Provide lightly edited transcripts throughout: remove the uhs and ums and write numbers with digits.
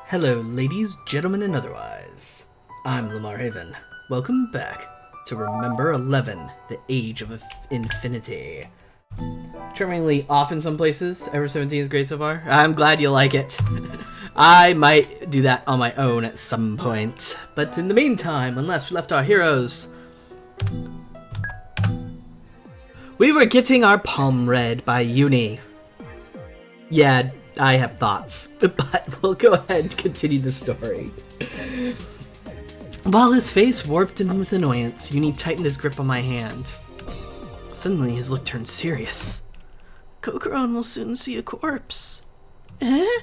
Hello, ladies, gentlemen, and otherwise. I'm Lamar Haven. Welcome back to Remember 11, The Age of Infinity. Charmingly off in some places, Ever 17 is great so far. I'm glad you like it. I might do that on my own at some point. But in the meantime, unless we left our heroes, we were getting our palm read by Uni. Yeah, I have thoughts, but we'll go ahead and continue the story. While his face warped in with annoyance, Uni tightened his grip on my hand. Suddenly, his look turned serious. Kokoron will soon see a corpse. Eh?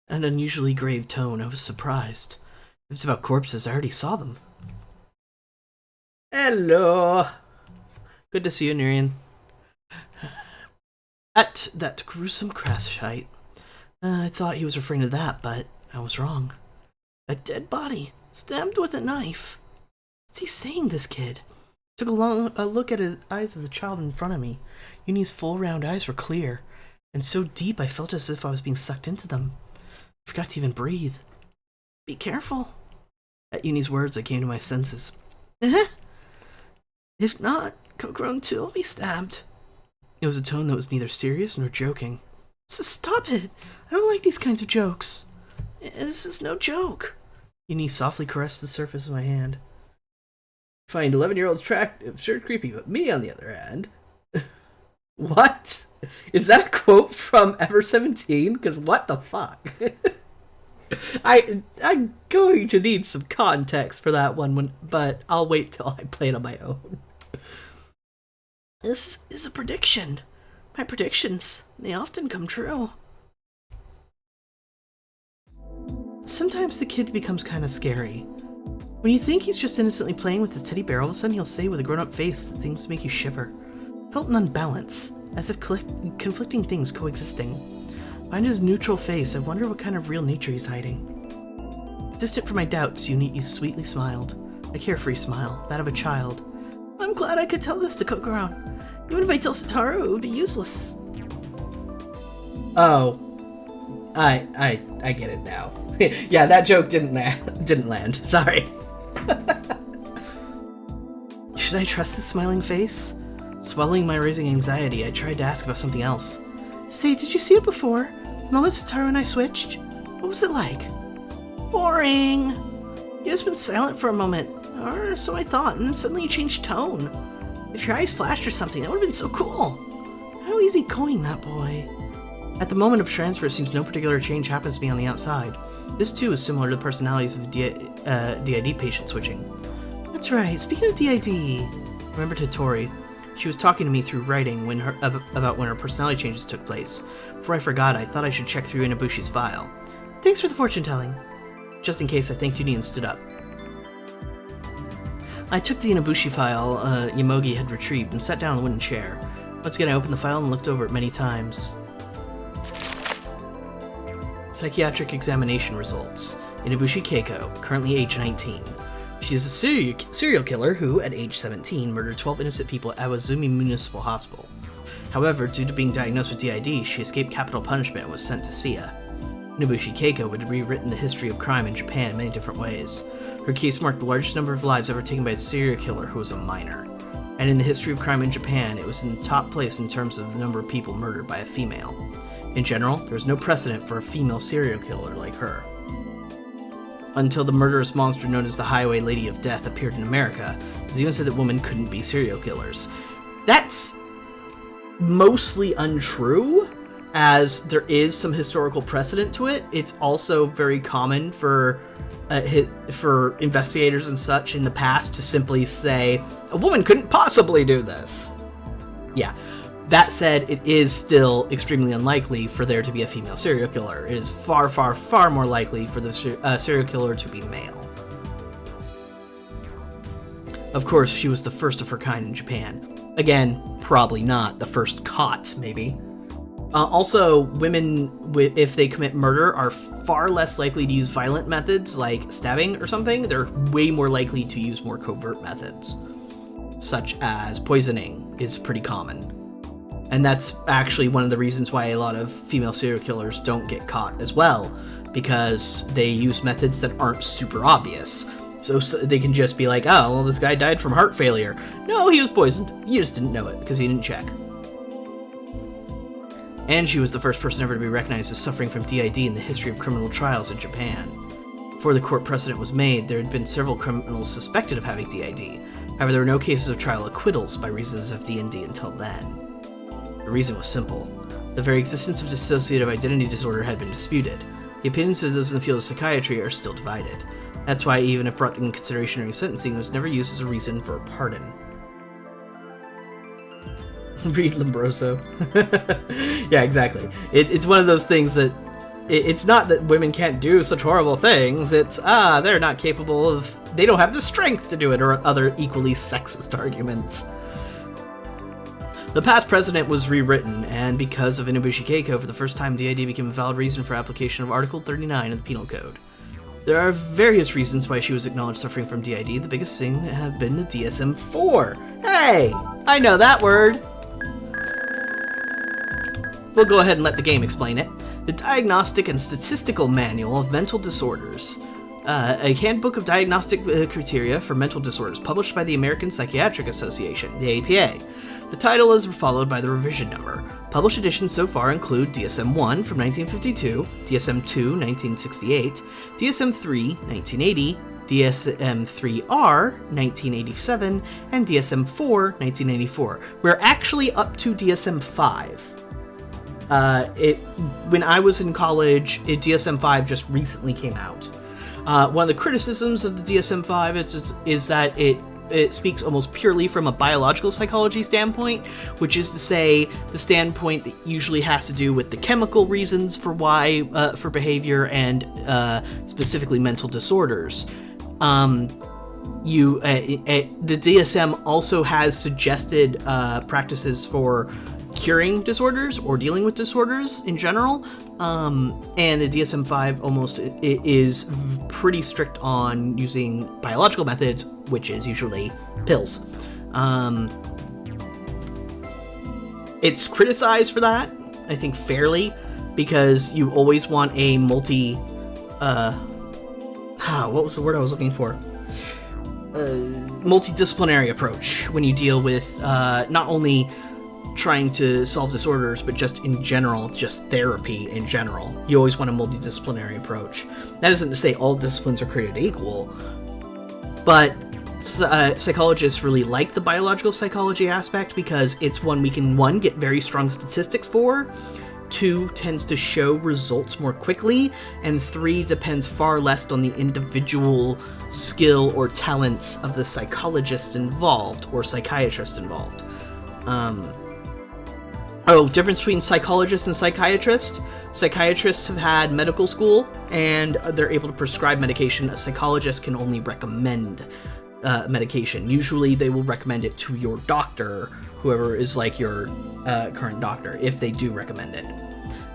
An unusually grave tone, I was surprised. If it's about corpses, I already saw them. Hello. Good to see you, Nurian. At that gruesome crash site. I thought he was referring to that, but I was wrong. A dead body, stabbed with a knife. What's he saying, this kid? Took a look at the eyes of the child in front of me. Uni's full round eyes were clear, and so deep I felt as if I was being sucked into them. I forgot to even breathe. Be careful. At Uni's words, I came to my senses. If not, Kokoron too will be stabbed. It was a tone that was neither serious nor joking. So stop it! I don't like these kinds of jokes. This is no joke. Uni softly caressed the surface of my hand. Find 11-year-olds attractive, sure creepy, but me on the other hand. What? Is that a quote from Ever 17? Because what the fuck? I'm going to need some context for that one, but I'll wait till I play it on my own. This is a prediction. My predictions, they often come true. Sometimes the kid becomes kind of scary. When you think he's just innocently playing with his teddy bear, all of a sudden he'll say with a grown-up face that things make you shiver. Felt an unbalance, as if conflicting things coexisting. Behind his neutral face, I wonder what kind of real nature he's hiding. Distant from my doubts, Uni sweetly smiled. A carefree smile, that of a child. I'm glad I could tell this to Kokoron. Even if I tell Satoru, it would be useless. Oh. I get it now. Yeah, that joke didn't land. Sorry. Should I trust this smiling face? Swallowing my rising anxiety, I tried to ask about something else. Say, did you see it before? The moment Satoru and I switched? What was it like? Boring. You just been silent for a moment, or so I thought, and suddenly you changed tone. If your eyes flashed or something, that would have been so cool. How easy going, that boy. At the moment of transfer, it seems no particular change happens to me on the outside. This too is similar to the personalities of DID patient switching. That's right, speaking of DID, remember Totori. She was talking to me through writing about when her personality changes took place. Before I forgot, I thought I should check through Inabushi's file. Thanks for the fortune telling. Just in case, I thanked Uni and stood up. I took the Inabushi file Yamogi had retrieved and sat down in a wooden chair. Once again, I opened the file and looked over it many times. Psychiatric examination results. Inabushi Keiko, currently age 19. She is a serial killer who, at age 17, murdered 12 innocent people at Awazumi Municipal Hospital. However, due to being diagnosed with DID, she escaped capital punishment and was sent to Sphia. Inabushi Keiko would have rewritten the history of crime in Japan in many different ways. Her case marked the largest number of lives ever taken by a serial killer who was a minor. And in the history of crime in Japan, it was in the top place in terms of the number of people murdered by a female. In general, there was no precedent for a female serial killer like her. Until the murderous monster known as the Highway Lady of Death appeared in America, it was even said that women couldn't be serial killers. That's mostly untrue, as there is some historical precedent to it. It's also very common for investigators and such in the past to simply say, a woman couldn't possibly do this. Yeah. That said, it is still extremely unlikely for there to be a female serial killer. It is far, far, far more likely for the serial killer to be male. Of course, she was the first of her kind in Japan. Again, probably not the first caught, maybe. Also, women, if they commit murder, are far less likely to use violent methods like stabbing or something. They're way more likely to use more covert methods, such as poisoning is pretty common. And that's actually one of the reasons why a lot of female serial killers don't get caught as well, because they use methods that aren't super obvious. So they can just be like, oh, well, this guy died from heart failure. No, he was poisoned. You just didn't know it because you didn't check. And she was the first person ever to be recognized as suffering from DID in the history of criminal trials in Japan. Before the court precedent was made, there had been several criminals suspected of having DID. However, there were no cases of trial acquittals by reasons of D&D until then. The reason was simple. The very existence of dissociative identity disorder had been disputed. The opinions of those in the field of psychiatry are still divided. That's why, even if brought in consideration during sentencing, it was never used as a reason for a pardon. Read Lombroso. Yeah, exactly. It's one of those things that it's not that women can't do such horrible things. It's, they're not capable of... They don't have the strength to do it, or other equally sexist arguments. The past precedent was rewritten, and because of Inabushi Keiko, for the first time, DID became a valid reason for application of Article 39 of the Penal Code. There are various reasons why she was acknowledged suffering from DID. The biggest thing have been the DSM-4. Hey! I know that word! We'll go ahead and let the game explain it. The Diagnostic and Statistical Manual of Mental Disorders. A handbook of diagnostic criteria for mental disorders published by the American Psychiatric Association, the APA. The title is followed by the revision number. Published editions so far include DSM-1 from 1952, DSM-2, 1968, DSM-3, 1980, DSM-3R, 1987, and DSM-4, 1984. We're actually up to DSM-5. When I was in college, DSM-5 just recently came out. One of the criticisms of the DSM-5 is that it speaks almost purely from a biological psychology standpoint, which is to say the standpoint that usually has to do with the chemical reasons for why for behavior and specifically mental disorders. The DSM also has suggested practices for curing disorders or dealing with disorders in general, and the DSM-5 almost is pretty strict on using biological methods, which is usually pills. It's criticized for that, I think fairly, because you always want a what was the word I was looking for? Multidisciplinary approach when you deal with not only trying to solve disorders, but just in general, just therapy in general. You always want a multidisciplinary approach. That isn't to say all disciplines are created equal, but psychologists really like the biological psychology aspect because it's one we can, one, get very strong statistics for, two, tends to show results more quickly, and three, depends far less on the individual skill or talents of the psychologist involved or psychiatrist involved. Difference between psychologist and psychiatrist. Psychiatrists have had medical school, and they're able to prescribe medication. A psychologist can only recommend medication. Usually they will recommend it to your doctor, whoever is like your current doctor, if they do recommend it.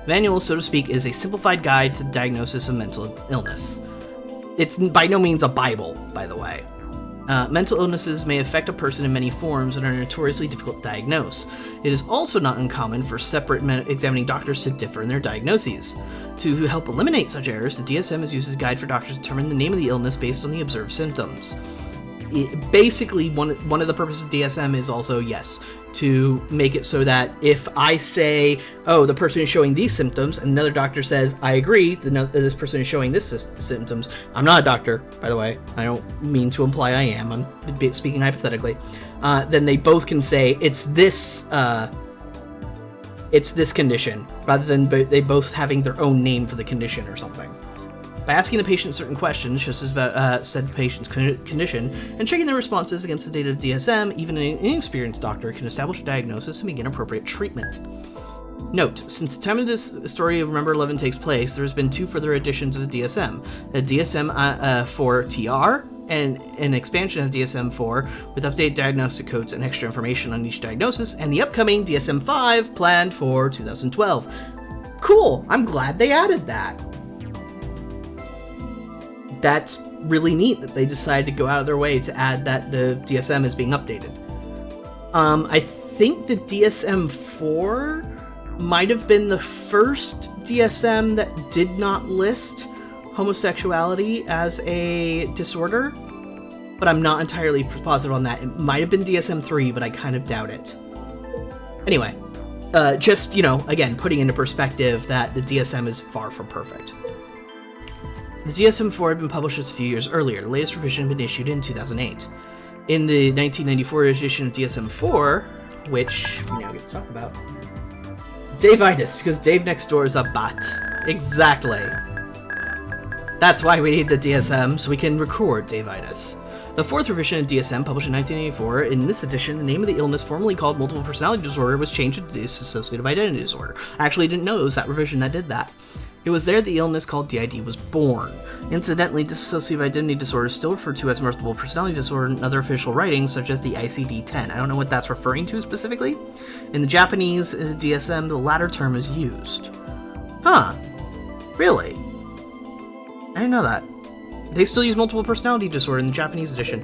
Manual, so to speak, is a simplified guide to the diagnosis of mental illness. It's by no means a Bible, by the way. Mental illnesses may affect a person in many forms and are notoriously difficult to diagnose. It is also not uncommon for separate examining doctors to differ in their diagnoses. To help eliminate such errors, the DSM is used as a guide for doctors to determine the name of the illness based on the observed symptoms. Basically, one of the purposes of DSM is also, yes, to make it so that if I say, oh, the person is showing these symptoms, and another doctor says, I agree, this person is showing this symptoms. I'm not a doctor, by the way. I don't mean to imply I am. I'm speaking hypothetically. Then they both can say, it's this condition, rather than they both having their own name for the condition or something. By asking the patient certain questions, just as about said patient's condition, and checking their responses against the data of DSM, even an inexperienced doctor can establish a diagnosis and begin appropriate treatment. Note, since the time of this story of Remember 11 takes place, there has been 2 further editions of the DSM. A DSM-4 TR, and an expansion of DSM-4 with updated diagnostic codes and extra information on each diagnosis, and the upcoming DSM-5 planned for 2012. Cool, I'm glad they added that. That's really neat that they decided to go out of their way to add that the DSM is being updated. I think the DSM-4 might have been the first DSM that did not list homosexuality as a disorder, but I'm not entirely positive on that. It might have been DSM-3, but I kind of doubt it. Anyway, just, again, putting into perspective that the DSM is far from perfect. The DSM-4 had been published just a few years earlier. The latest revision had been issued in 2008. In the 1994 edition of DSM-4, which we now get to talk about, Davitis, because Dave next door is a bot. Exactly. That's why we need the DSM, so we can record Davitis. The fourth revision of DSM, published in 1984, in this edition, the name of the illness formerly called multiple personality disorder was changed to dissociative identity disorder. I actually didn't know it was that revision that did that. It was there the illness called DID was born. Incidentally, dissociative identity disorder is still referred to as multiple personality disorder in other official writings, such as the ICD-10. I don't know what that's referring to specifically. In the Japanese DSM, the latter term is used. Huh. Really? I didn't know that. They still use multiple personality disorder in the Japanese edition.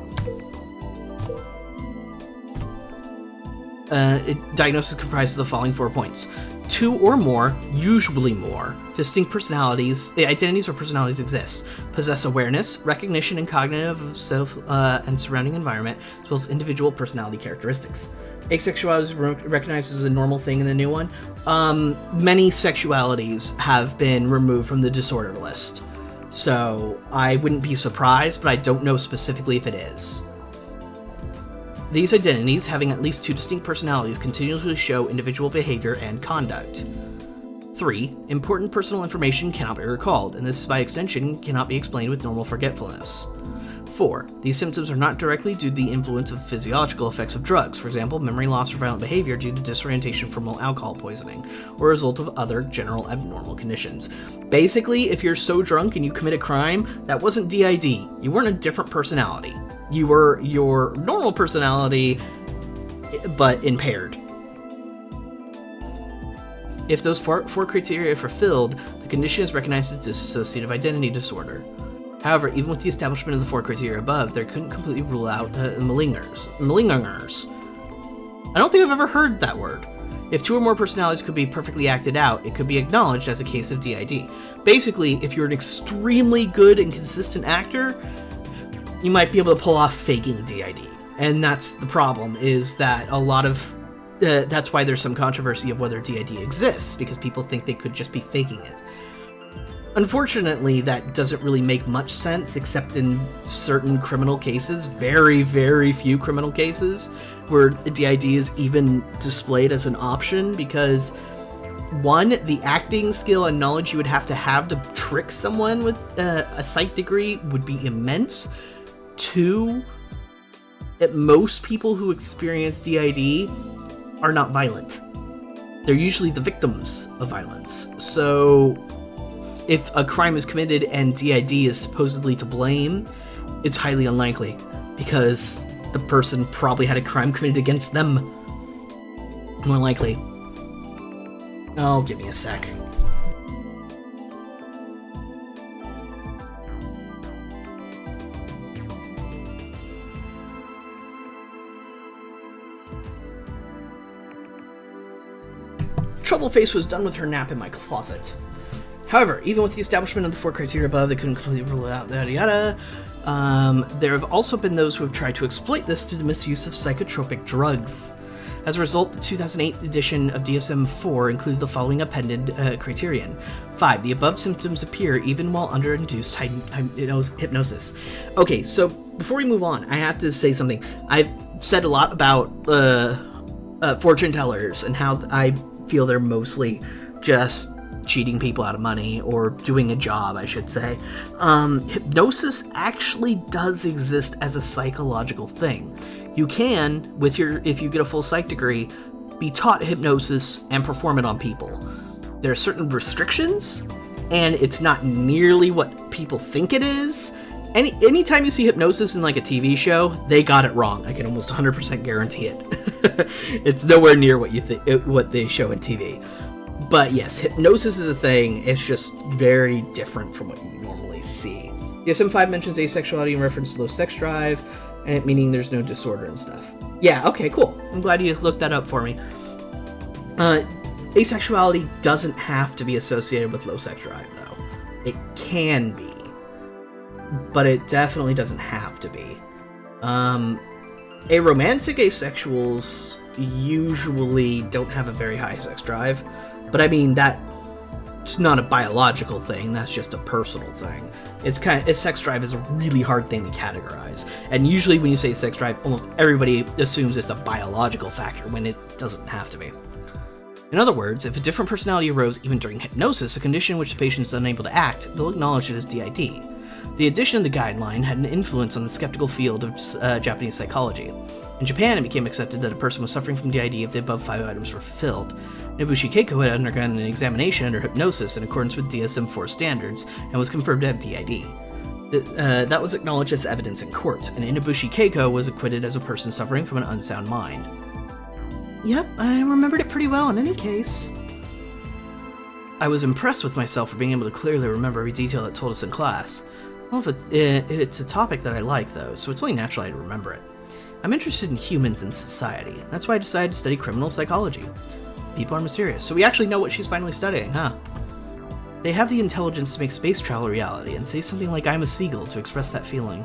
Diagnosis comprises the following 4 points. 2 or more, usually more, distinct personalities, identities or personalities exist. Possess awareness, recognition, and cognitive of self and surrounding environment, as well as individual personality characteristics. Asexuality is recognized as a normal thing in the new one. Many sexualities have been removed from the disorder list. So I wouldn't be surprised, but I don't know specifically if it is. These identities, having at least 2 distinct personalities, continuously show individual behavior and conduct. 3. Important personal information cannot be recalled, and this, by extension, cannot be explained with normal forgetfulness. 4. These symptoms are not directly due to the influence of physiological effects of drugs, for example, memory loss or violent behavior due to disorientation from alcohol poisoning, or a result of other general abnormal conditions. Basically, if you're so drunk and you commit a crime, that wasn't DID. You weren't a different personality. You were your normal personality, but impaired. If those four criteria are fulfilled, the condition is recognized as dissociative identity disorder. However, even with the establishment of the 4 criteria above, they couldn't completely rule out malingerers. I don't think I've ever heard that word. If 2 or more personalities could be perfectly acted out, it could be acknowledged as a case of DID. Basically, if you're an extremely good and consistent actor, you might be able to pull off faking DID. And that's the problem, is that a lot of... that's why there's some controversy of whether DID exists, because people think they could just be faking it. Unfortunately, that doesn't really make much sense, except in certain criminal cases, very, very few criminal cases, where DID is even displayed as an option, because 1, the acting skill and knowledge you would have to trick someone with a psych degree would be immense. 2, that most people who experience DID are not violent. They're usually the victims of violence. So if a crime is committed and DID is supposedly to blame, it's highly unlikely, because the person probably had a crime committed against them. More likely. Oh, give me a sec. Troubleface was done with her nap in my closet. However, even with the establishment of the 4 criteria above, they couldn't completely rule out yada yada. There have also been those who have tried to exploit this through the misuse of psychotropic drugs. As a result, the 2008 edition of DSM-4 included the following appended criterion. 5. The above symptoms appear even while under induced hypnosis. Okay, so before we move on, I have to say something. I've said a lot about fortune tellers and how I feel they're mostly just cheating people out of money, or doing a job, I should say. Hypnosis actually does exist as a psychological thing. You can, if you get a full psych degree, be taught hypnosis and perform it on people. There are certain restrictions, and it's not nearly what people think it is. Anytime you see hypnosis in like a TV show, they got it wrong. I can almost 100% guarantee it. It's nowhere near what what they show in TV. But yes, hypnosis is a thing. It's just very different from what you normally see. DSM-5 mentions asexuality in reference to low sex drive, and meaning there's no disorder and stuff. Yeah, okay, cool. I'm glad you looked that up for me. Asexuality doesn't have to be associated with low sex drive, though. It can be. but it definitely doesn't have to be. Aromantic asexuals usually don't have a very high sex drive, but I mean that's not a biological thing, that's just a personal thing. Sex drive is a really hard thing to categorize, and usually when you say sex drive, almost everybody assumes it's a biological factor when it doesn't have to be. In other words, if a different personality arose even during hypnosis, a condition in which the patient is unable to act, they'll acknowledge it as DID. The addition of the guideline had an influence on the skeptical field of Japanese psychology. In Japan, it became accepted that a person was suffering from DID if the above 5 items were fulfilled. Nobushi Keiko had undergone an examination under hypnosis in accordance with DSM-4 standards and was confirmed to have DID. That was acknowledged as evidence in court, and Inabushi Keiko was acquitted as a person suffering from an unsound mind. Yep, I remembered it pretty well in any case. I was impressed with myself for being able to clearly remember every detail that told us in class. I don't know if it's a topic that I like, though, so it's only natural I'd remember it. I'm interested in humans and society. That's why I decided to study criminal psychology. People are mysterious, so we actually know what she's finally studying, huh? They have the intelligence to make space travel a reality, and say something like I'm a seagull to express that feeling.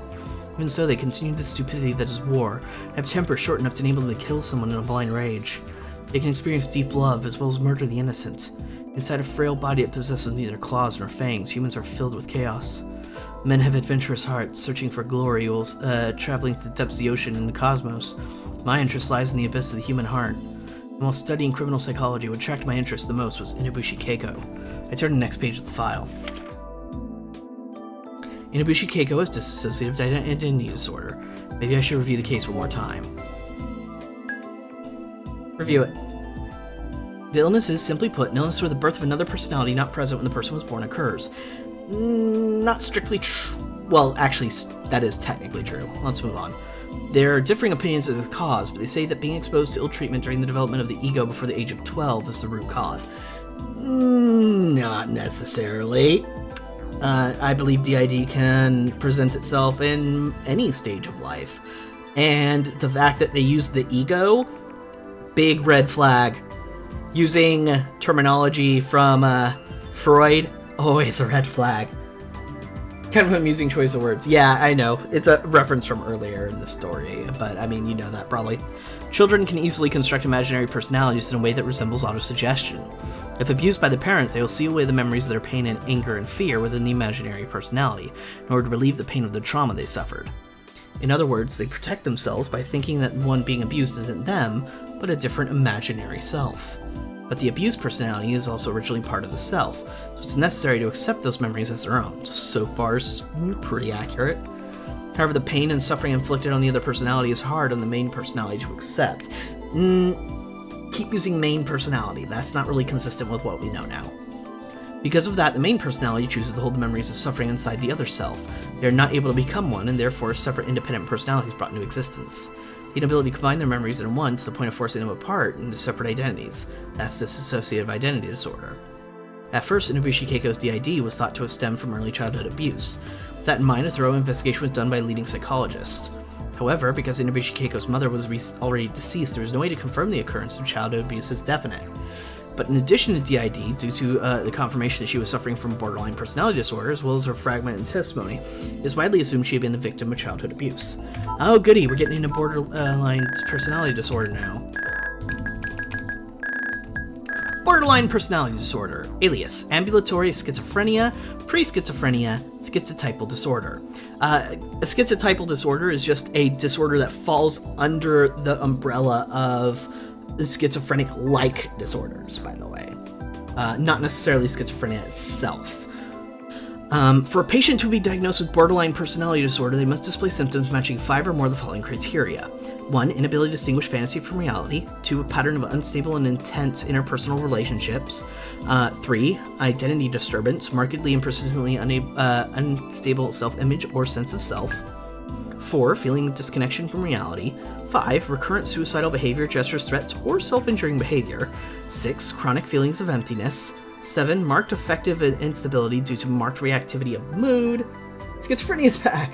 Even so, they continue the stupidity that is war, and have temper short enough to enable them to kill someone in a blind rage. They can experience deep love, as well as murder the innocent. Inside a frail body that possesses neither claws nor fangs, humans are filled with chaos. Men have adventurous hearts, searching for glory while traveling to the depths of the ocean and the cosmos. My interest lies in the abyss of the human heart. And while studying criminal psychology, what attracted my interest the most was Inabushi Keiko. I turned to the next page of the file. Inabushi Keiko has dissociative identity disorder. Maybe I should review the case one more time. Review it. The illness is, simply put, an illness where the birth of another personality not present when the person was born occurs. Not strictly true. Well, actually, that is technically true. Let's move on. There are differing opinions of the cause, but they say that being exposed to ill treatment during the development of the ego before the age of 12 is the root cause. Not necessarily. I believe DID can present itself in any stage of life. And the fact that they use the ego, big red flag. Using terminology from Freud, always a red flag. Kind of an amusing choice of words. Yeah, I know. It's a reference from earlier in the story, but I mean, you know that probably. Children can easily construct imaginary personalities in a way that resembles autosuggestion. If abused by the parents, they will seal away the memories of their pain and anger and fear within the imaginary personality, in order to relieve the pain of the trauma they suffered. In other words, they protect themselves by thinking that one being abused isn't them, but a different imaginary self. But the abused personality is also originally part of the self, so it's necessary to accept those memories as their own. So far, pretty accurate. However, the pain and suffering inflicted on the other personality is hard on the main personality to accept. Keep using main personality, that's not really consistent with what we know now. Because of that, the main personality chooses to hold the memories of suffering inside the other self. They are not able to become one, and therefore separate independent personalities brought into existence. The inability to combine their memories in one to the point of forcing them apart into separate identities. That's dissociative identity disorder. At first, Inabushi Keiko's DID was thought to have stemmed from early childhood abuse. With that in mind, a thorough investigation was done by a leading psychologist. However, because Inabushi Keiko's mother was already deceased, there was no way to confirm the occurrence of childhood abuse as definite. But in addition to DID, due to the confirmation that she was suffering from borderline personality disorder, as well as her fragmented testimony, it is widely assumed she had been the victim of childhood abuse. Oh goody, we're getting into borderline personality disorder now. Borderline personality disorder, alias ambulatory schizophrenia, pre-schizophrenia, schizotypal disorder. A schizotypal disorder is just a disorder that falls under the umbrella of schizophrenic-like disorders, by the way. Not necessarily schizophrenia itself. For a patient to be diagnosed with borderline personality disorder, they must display symptoms matching 5 or more of the following criteria. 1. Inability to distinguish fantasy from reality. 2. A pattern of unstable and intense interpersonal relationships. 3. Identity disturbance, markedly and persistently unstable self-image or sense of self. 4. Feeling disconnection from reality. 5. Recurrent suicidal behavior, gestures, threats, or self-injuring behavior. 6. Chronic feelings of emptiness. 7. Marked affective instability due to marked reactivity of mood. Schizophrenia is back.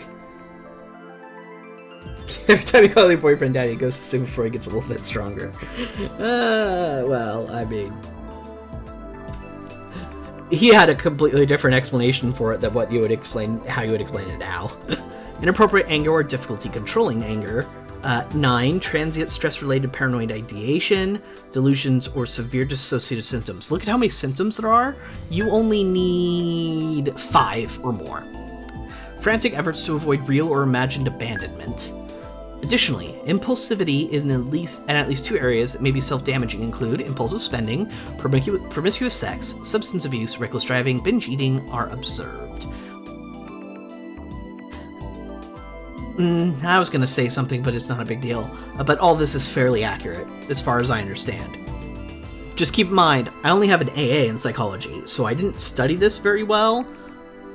Every time you call your boyfriend daddy, it goes to sleep before he gets a little bit stronger. Well, I mean... he had a completely different explanation for it than what you would explain, how you would explain it now. Inappropriate anger or difficulty controlling anger. 9, transient stress-related paranoid ideation, delusions, or severe dissociative symptoms. Look at how many symptoms there are. You only need 5 or more. Frantic efforts to avoid real or imagined abandonment. Additionally, impulsivity in at least 2 areas that may be self-damaging include impulsive spending, promiscuous sex, substance abuse, reckless driving, binge eating are observed. I was going to say something, but it's not a big deal. But all this is fairly accurate, as far as I understand. Just keep in mind, I only have an AA in psychology, so I didn't study this very well,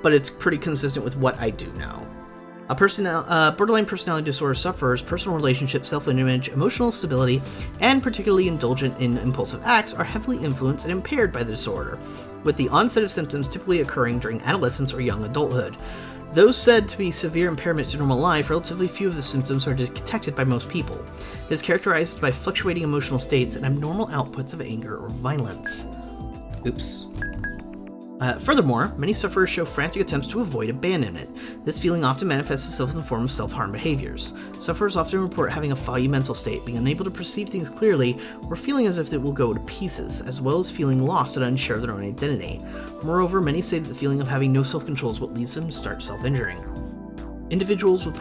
but it's pretty consistent with what I do know. Borderline personality disorder sufferers' personal relationships, self-image, emotional stability, and particularly indulgent in impulsive acts are heavily influenced and impaired by the disorder, with the onset of symptoms typically occurring during adolescence or young adulthood. Though said to be severe impairments to normal life, relatively few of the symptoms are detected by most people. It is characterized by fluctuating emotional states and abnormal outputs of anger or violence. Oops. Furthermore, many sufferers show frantic attempts to avoid abandonment. This feeling often manifests itself in the form of self-harm behaviors. Sufferers often report having a foggy mental state, being unable to perceive things clearly, or feeling as if they will go to pieces, as well as feeling lost and unsure of their own identity. Moreover, many say that the feeling of having no self-control is what leads them to start self-injuring. Individuals with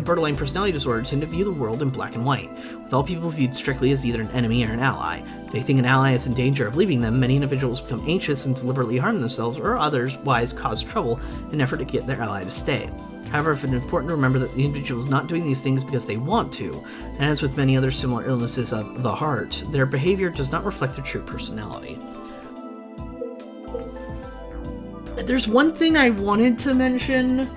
borderline personality disorder tend to view the world in black and white, with all people viewed strictly as either an enemy or an ally. If they think an ally is in danger of leaving them, many individuals become anxious and deliberately harm themselves or otherwise cause trouble in an effort to get their ally to stay. However, it's important to remember that the individual is not doing these things because they want to, and as with many other similar illnesses of the heart, their behavior does not reflect their true personality. There's one thing I wanted to mention,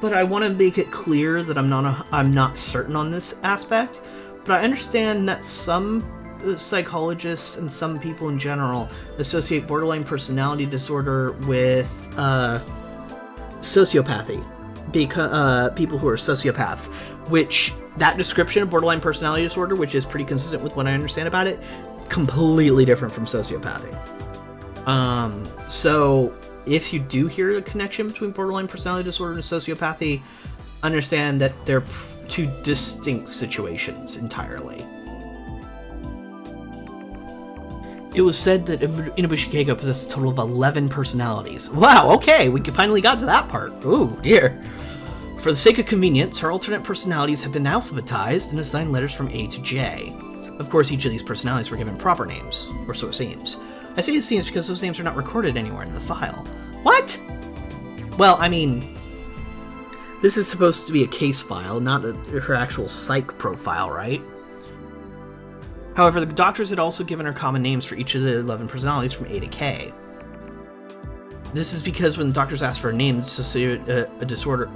but I want to make it clear that I'm not certain on this aspect. But I understand that some psychologists and some people in general associate borderline personality disorder with sociopathy, because people who are sociopaths. Which that description of borderline personality disorder, which is pretty consistent with what I understand about it, completely different from sociopathy. So if you do hear a connection between borderline personality disorder and sociopathy, understand that they're 2 distinct situations entirely. It was said that Inabushi Keiko possessed a total of 11 personalities. Wow, okay, we finally got to that part. Ooh, dear. For the sake of convenience, her alternate personalities have been alphabetized and assigned letters from A to J. Of course, each of these personalities were given proper names, or so it seems. I say it seems because those names are not recorded anywhere in the file. What? Well, I mean, this is supposed to be a case file, not her actual psych profile, right? However, the doctors had also given her common names for each of the 11 personalities from A to K. This is because when the doctors asked for a name, a disorder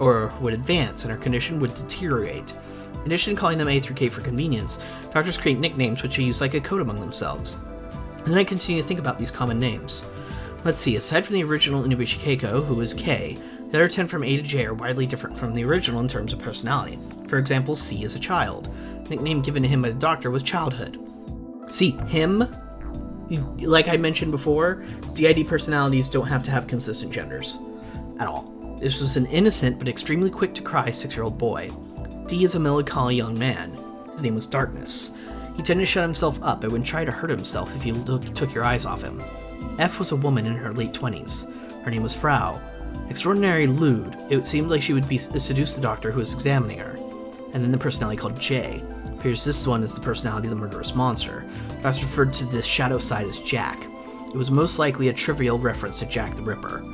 would advance and her condition would deteriorate. In addition to calling them A through K for convenience, doctors create nicknames which they use like a code among themselves. And then I continue to think about these common names. Let's see, aside from the original Inabushi Keiko, who is K, the other 10 from A to J are widely different from the original in terms of personality. For example, C is a child. The nickname given to him by the doctor was Childhood. See, him, like I mentioned before, DID personalities don't have to have consistent genders. At all. This was an innocent but extremely quick to cry 6-year-old boy. D is a melancholy young man. His name was Darkness. He tended to shut himself up and would try to hurt himself if you took your eyes off him. F was a woman in her late 20s. Her name was Frau. Extraordinarily lewd, it seemed like she would seduce the doctor who was examining her. And then the personality called J. Appears this one is the personality of the murderous monster. That's referred to the shadow side as Jack. It was most likely a trivial reference to Jack the Ripper.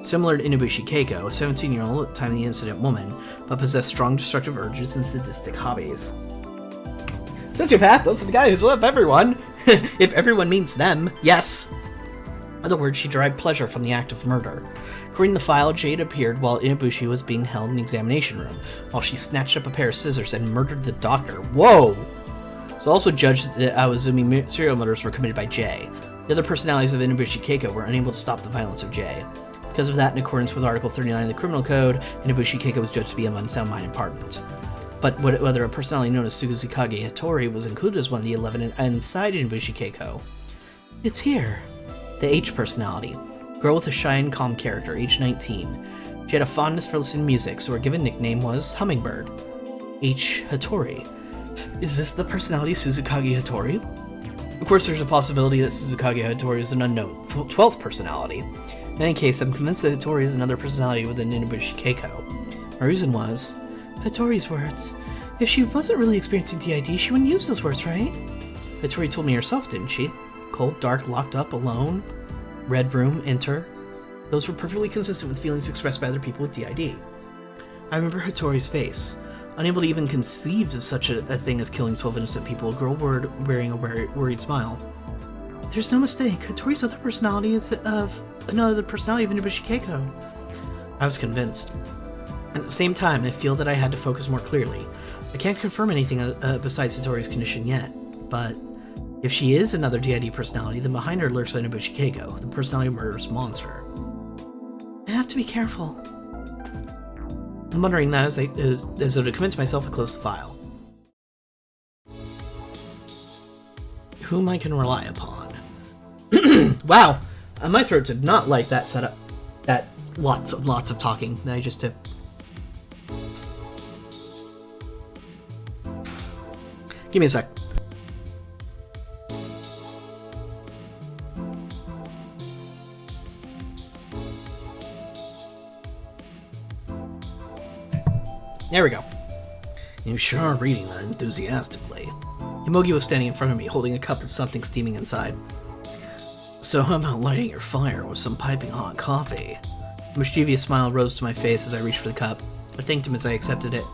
Similar to Inabushi Keiko, a 17-year-old at the time of the incident woman, but possessed strong destructive urges and sadistic hobbies. Sociopath, those are the guys who love everyone. If everyone means them, yes. In other words, she derived pleasure from the act of murder. According to the file, Jade appeared while Inabushi was being held in the examination room, while she snatched up a pair of scissors and murdered the doctor. Whoa! So also judged that the Awazumi serial murders were committed by Jay. The other personalities of Inabushi Keiko were unable to stop the violence of Jay. Because of that, in accordance with Article 39 of the Criminal Code, Inabushi Keiko was judged to be an unsound-minded pardoned. But whether a personality known as Tsukuzukage Hattori was included as one of the 11 inside Inabushi Keiko. It's here. The H personality. girl with a shy and calm character, age 19. She had a fondness for listening to music, so her given nickname was Hummingbird. H. Hattori. Is this the personality of Suzukage Hattori? Of course, there's a possibility that Suzukage Hattori is an unknown 12th personality. In any case, I'm convinced that Hattori is another personality within Inabushi Keiko. My reason was, Hattori's words. If she wasn't really experiencing DID, she wouldn't use those words, right? Hattori told me herself, didn't she? Cold, dark, locked up, alone, red room, enter. Those were perfectly consistent with feelings expressed by other people with DID. I remember Hattori's face. Unable to even conceive of such a thing as killing 12 innocent people, a girl wearing a worried smile. There's no mistake. Hattori's other personality is of another personality of Inabushi Keiko. I was convinced. At the same time, I feel that I had to focus more clearly. I can't confirm anything besides Hattori's condition yet, but if she is another DID personality, then behind her lurks Inabushi Keiko, the personality murderous monster. I have to be careful. I'm wondering that as though to convince myself, I close the file. Whom I can rely upon. Wow, my throat did not like that setup. That lots of talking that I just did. Give me a sec. There we go. You sure are reading that enthusiastically. Yomogi was standing in front of me, holding a cup of something steaming inside. So how about lighting your fire with some piping hot coffee? A mischievous smile rose to my face as I reached for the cup. I thanked him as I accepted it.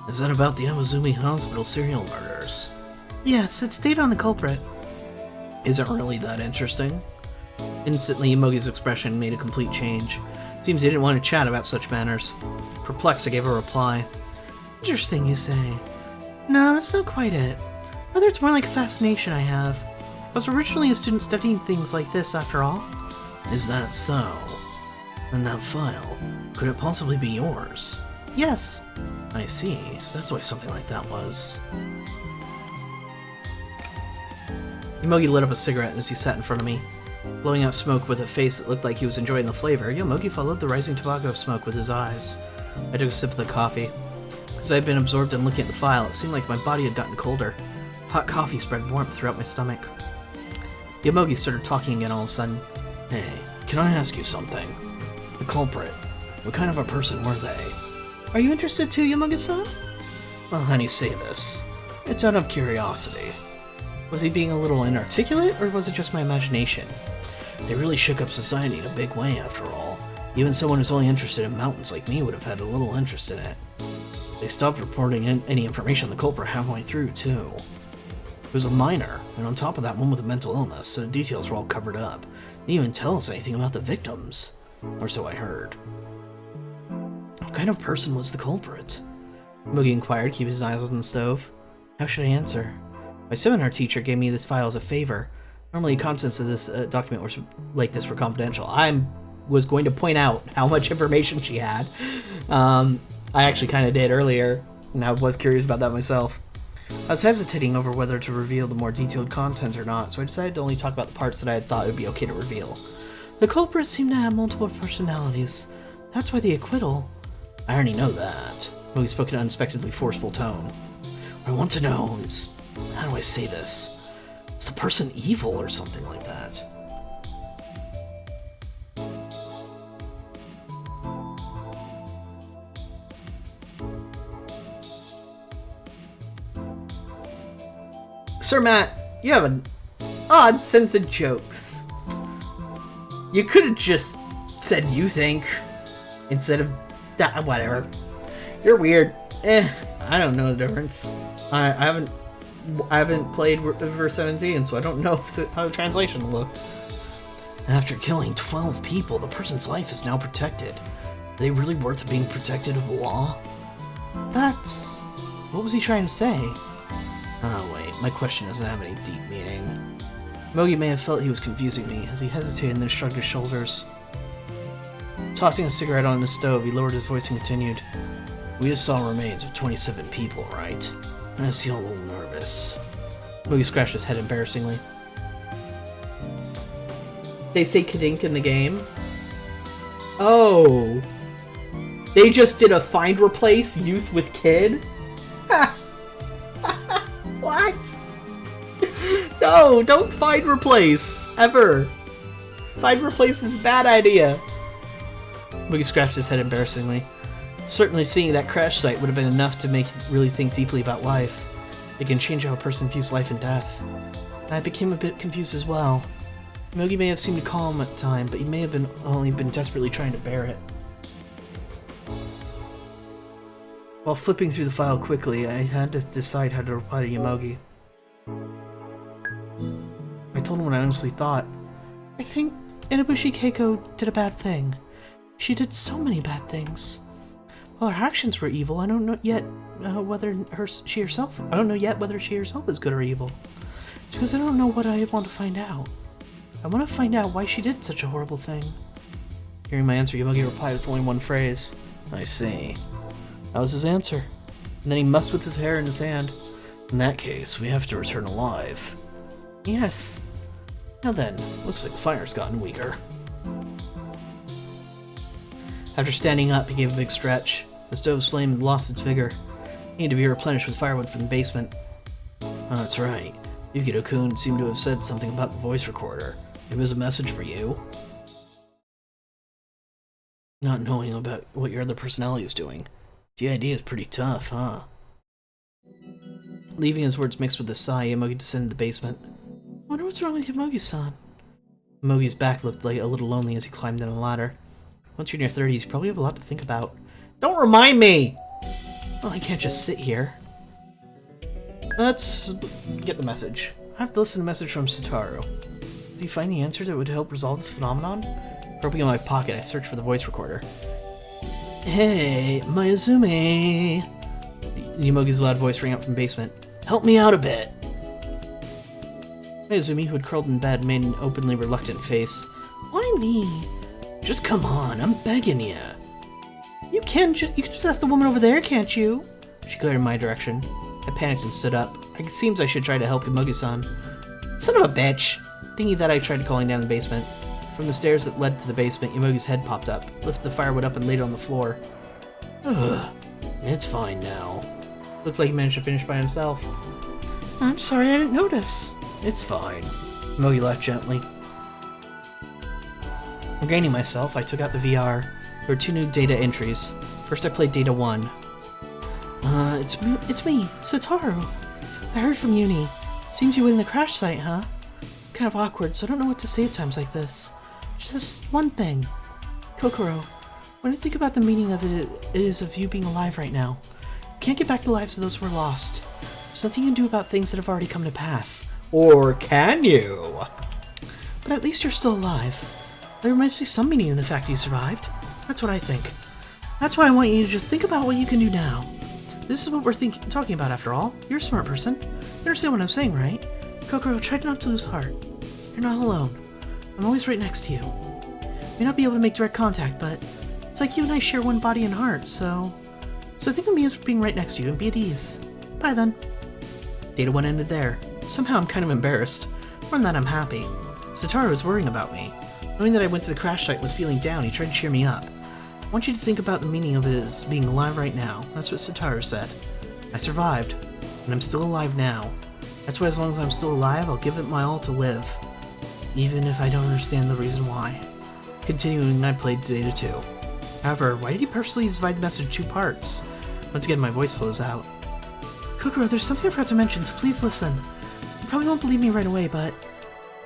Is that about the Awazumi Hospital serial murders? Yes, it's data on the culprit. Is it really that interesting? Instantly, Yomogi's expression made a complete change. Seems he didn't want to chat about such matters. Perplexed, I gave a reply. Interesting, you say? No, that's not quite it. Rather, it's more like a fascination I have. I was originally a student studying things like this, after all. Is that so? And that file, could it possibly be yours? Yes. I see, so that's why something like that was. Yomogi lit up a cigarette as he sat in front of me. Blowing out smoke with a face that looked like he was enjoying the flavor, Yomogi followed the rising tobacco smoke with his eyes. I took a sip of the coffee. As I had been absorbed in looking at the file, it seemed like my body had gotten colder. Hot coffee spread warmth throughout my stomach. Yomogi started talking again all of a sudden. Hey, can I ask you something? The culprit, what kind of a person were they? Are you interested too, Yomogi-san? Well, how do you say this? It's out of curiosity. Was he being a little inarticulate, or was it just my imagination? They really shook up society in a big way, after all. Even someone who's only interested in mountains like me would have had a little interest in it. They stopped reporting any information on the culprit halfway through, too. He was a minor, and on top of that, one with a mental illness, so the details were all covered up. They didn't even tell us anything about the victims. Or so I heard. What kind of person was the culprit? Mugi inquired, keeping his eyes on the stove. How should I answer? My seminar teacher gave me this file as a favor. Normally, contents of this document were confidential. I was going to point out how much information she had. I actually kind of did earlier, and I was curious about that myself. I was hesitating over whether to reveal the more detailed content or not, so I decided to only talk about the parts that I had thought it would be okay to reveal. The culprit seemed to have multiple personalities. That's why the acquittal... I already know that. Mugi spoke in an unexpectedly forceful tone. What I want to know is... how do I say this? Is the person evil or something like that? Sir Matt, you have an odd sense of jokes. You could have just said you think instead of that. Whatever. You're weird. I don't know the difference. I haven't played verse 17, so I don't know how the translation will look. After killing 12 people, the person's life is now protected. Are they really worth being protected of the law? That's... what was he trying to say? Oh wait, my question doesn't have any deep meaning. Mogi may have felt he was confusing me, as he hesitated and then shrugged his shoulders. Tossing a cigarette on the stove, he lowered his voice and continued. We just saw remains of 27 people, right? I just feel a little nervous. Mogi scratched his head embarrassingly. They say Kadink in the game. Oh. They just did a find replace youth with kid? What? No, don't find replace. Ever. Find replace is a bad idea. Moogie scratched his head embarrassingly. Certainly seeing that crash site would have been enough to make you really think deeply about life. It can change how a person views life and death. I became a bit confused as well. Moogie may have seemed calm at the time, but he may have only been desperately trying to bear it. While flipping through the file quickly, I had to decide how to reply to Yomogi. I told him what I honestly thought. I think Inabushi Keiko did a bad thing. She did so many bad things. While her actions were evil, I don't know yet whether she herself is good or evil. It's because I don't know what I want to find out. I want to find out why she did such a horrible thing. Hearing my answer, Yomogi replied with only one phrase. I see. That was his answer. And then he mussed with his hair in his hand. In that case, we have to return alive. Yes. Now then, looks like the fire's gotten weaker. After standing up, he gave a big stretch. The stove's flame had lost its vigor. It needed to be replenished with firewood from the basement. Oh, that's right. Yukito-kun seemed to have said something about the voice recorder. It was a message for you. Not knowing about what your other personality is doing. The idea is pretty tough, huh? Leaving his words mixed with a sigh, Yomogi descended the basement. I wonder what's wrong with Yomogi-san. Yomogi's back looked like a little lonely as he climbed down the ladder. Once you're in your 30s, you probably have a lot to think about. Don't remind me! Well, I can't just sit here. Let's get the message. I have to listen to a message from Satoru. Do you find the answer that would help resolve the phenomenon? Groping in my pocket, I searched for the voice recorder. Hey, Mayuzumi! Yomogi's loud voice rang out from the basement. Help me out a bit! Mayuzumi, who had curled in bed, made an openly reluctant face. Why me? Just come on, I'm begging you. You can just ask the woman over there, can't you? She glared in my direction. I panicked and stood up. It seems I should try to help Yomogi-san. Son of a bitch! Thinking that, I tried calling down the basement. From the stairs that led to the basement, Yomogi's head popped up, lifted the firewood up and laid it on the floor. Ugh. It's fine now. Looked like he managed to finish by himself. I'm sorry, I didn't notice. It's fine. Yomogi laughed gently. Regaining myself, I took out the VR. There were 2 new data entries. First I played Data 1. It's me, Satoru. I heard from Uni. Seems you were in the crash site, huh? It's kind of awkward, so I don't know what to say at times like this. Just one thing. Kokoro, when I think about the meaning of it is of you being alive right now. You can't get back the lives of those who are lost. There's nothing you can do about things that have already come to pass. Or can you? But at least you're still alive. There must be some meaning in the fact you survived. That's what I think. That's why I want you to just think about what you can do now. This is what we're talking about after all. You're a smart person. You understand what I'm saying, right? Kokoro, try not to lose heart. You're not alone. I'm always right next to you. May not be able to make direct contact, but it's like you and I share one body and heart, so think of me as being right next to you and be at ease. Bye then. Data 1 ended there. Somehow I'm kind of embarrassed. More than that, I'm happy. Satoru was worrying about me. Knowing that I went to the crash site and was feeling down, he tried to cheer me up. I want you to think about the meaning of it as being alive right now. That's what Satoru said. I survived, and I'm still alive now. That's why as long as I'm still alive, I'll give it my all to live. Even if I don't understand the reason why. Continuing, I played Data 2. However, why did he purposely divide the message in 2 parts? Once again, my voice flows out. Kokoro, there's something I forgot to mention, so please listen. You probably won't believe me right away, but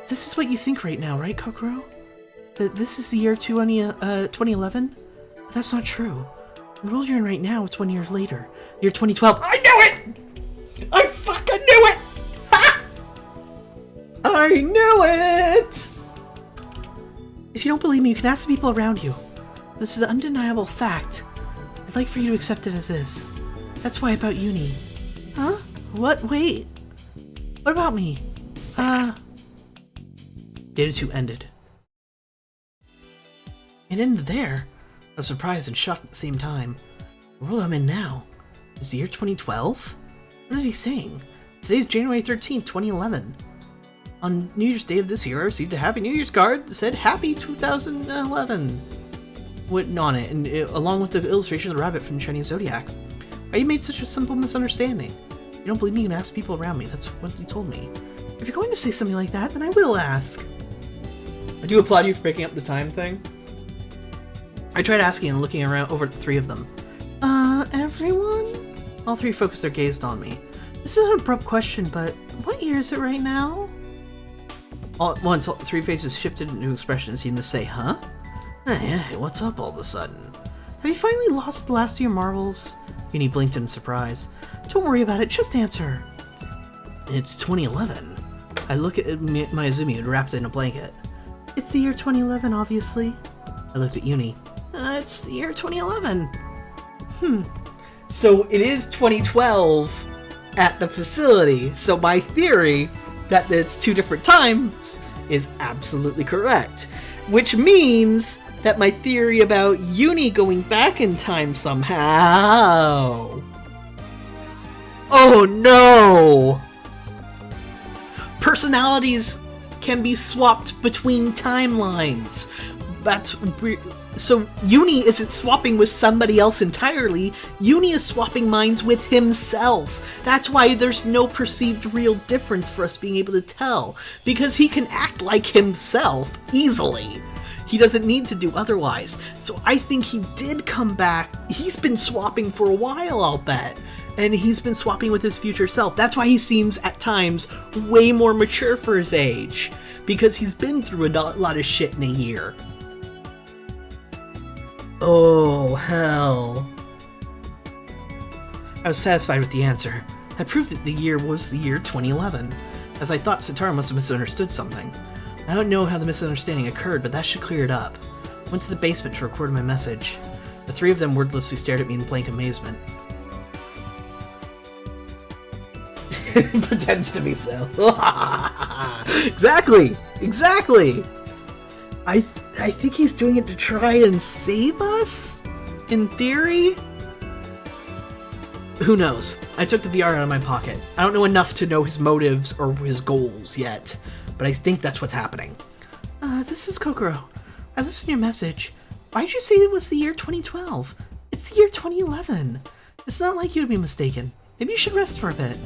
this is what you think right now, right, Kokoro? That this is the year 2011? But that's not true. The world you're in right now, it's 1 year later. Year 2012. I knew it! I fucking knew it! Ha! I knew it! If you don't believe me, you can ask the people around you. This is an undeniable fact. I'd like for you to accept it as is. That's why about Uni. Huh? What? Wait. What about me? Data 2 ended. It ended there. I was surprised and shocked at the same time. The world I'm in now. Is the year 2012? What is he saying? Today's January 13th, 2011. On New Year's Day of this year, I received a Happy New Year's card that said Happy 2011 written on it, and along with the illustration of the rabbit from Chinese Zodiac. Why you made such a simple misunderstanding? You don't believe me, you can ask people around me. That's what he told me. If you're going to say something like that, then I will ask. I do applaud you for breaking up the time thing. I tried asking and looking around over at the three of them. Everyone? All three focused their gaze on me. This is an abrupt question, but what year is it right now? All at once, all three faces shifted into expression and seemed to say, huh? Hey, what's up all of a sudden? Have you finally lost the last of your marbles? Uni blinked in surprise. Don't worry about it, just answer. It's 2011. I look at Mayuzumi wrapped in a blanket. It's the year 2011, obviously. I looked at Uni. It's the year 2011. So it is 2012 at the facility. So my theory that it's two different times is absolutely correct. Which means that my theory about Uni going back in time somehow... Oh no! Personalities can be swapped between timelines. So Uni isn't swapping with somebody else entirely. Uni is swapping minds with himself. That's why there's no perceived real difference for us being able to tell. Because he can act like himself easily. He doesn't need to do otherwise. So I think he did come back. He's been swapping for a while, I'll bet. And he's been swapping with his future self. That's why he seems, at times, way more mature for his age. Because he's been through a lot of shit in a year. Oh, hell. I was satisfied with the answer. That proved that the year was the year 2011. As I thought, Sitara must have misunderstood something. I don't know how the misunderstanding occurred, but that should clear it up. I went to the basement to record my message. The three of them wordlessly stared at me in blank amazement. Pretends to be so. Exactly! I think he's doing it to try and save us? In theory? Who knows? I took the VR out of my pocket. I don't know enough to know his motives or his goals yet, but I think that's what's happening. This is Kokoro. I listened to your message. Why'd you say it was the year 2012? It's the year 2011. It's not like you to be mistaken. Maybe you should rest for a bit.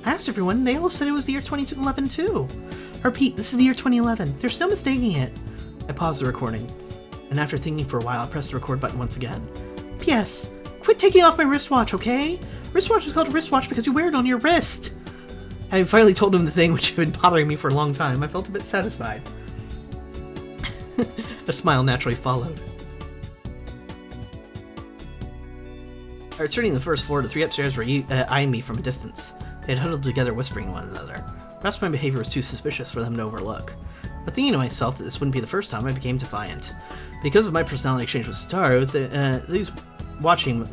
I asked everyone, and they all said it was the year 2011 too. I repeat, this is the year 2011. There's no mistaking it. I paused the recording, and after thinking for a while, I pressed the record button once again. P.S. Quit taking off my wristwatch, okay? Wristwatch is called a wristwatch because you wear it on your wrist. I finally told him the thing which had been bothering me for a long time. I felt a bit satisfied. A smile naturally followed. Returning to the first floor, the three upstairs were eyeing me from a distance. They had huddled together, whispering to one another. Perhaps my behavior was too suspicious for them to overlook. But thinking to myself that this wouldn't be the first time, I became defiant. Because of my personality exchange with Star, those watching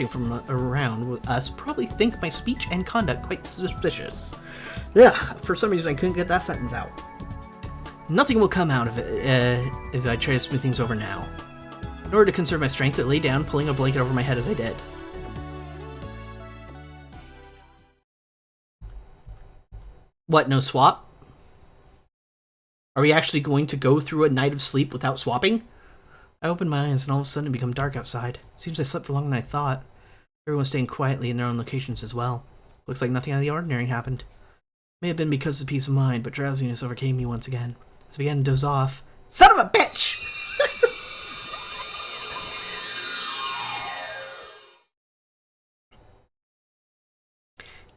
from around us probably think my speech and conduct quite suspicious. Ugh, for some reason I couldn't get that sentence out. Nothing will come out of it if I try to smooth things over now. In order to conserve my strength, I lay down, pulling a blanket over my head as I did. What, no swap? Are we actually going to go through a night of sleep without swapping? I opened my eyes and all of a sudden it became dark outside. It seems I slept for longer than I thought. Everyone was staying quietly in their own locations as well. Looks like nothing out of the ordinary happened. May have been because of peace of mind, but drowsiness overcame me once again. As I began to doze off. Son of a bitch!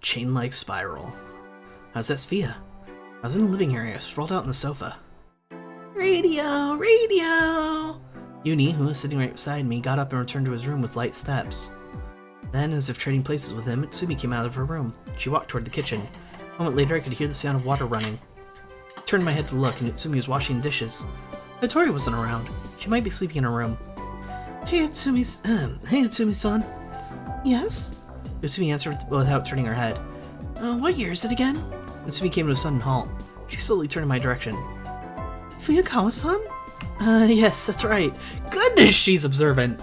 Chain-like spiral. How's that Sphia? I was in the living area, sprawled out on the sofa. Radio! Radio! Uni, who was sitting right beside me, got up and returned to his room with light steps. Then, as if trading places with him, Tsumi came out of her room. She walked toward the kitchen. A moment later, I could hear the sound of water running. I turned my head to look, and Tsumi was washing dishes. Hattori wasn't around. She might be sleeping in her room. Hey, Tsumi-san. Yes? Tsumi answered without turning her head. What year is it again? Tsumi came to a sudden halt. She slowly turned in my direction. Fuyakawa-san? Yes, that's right. Goodness, she's observant.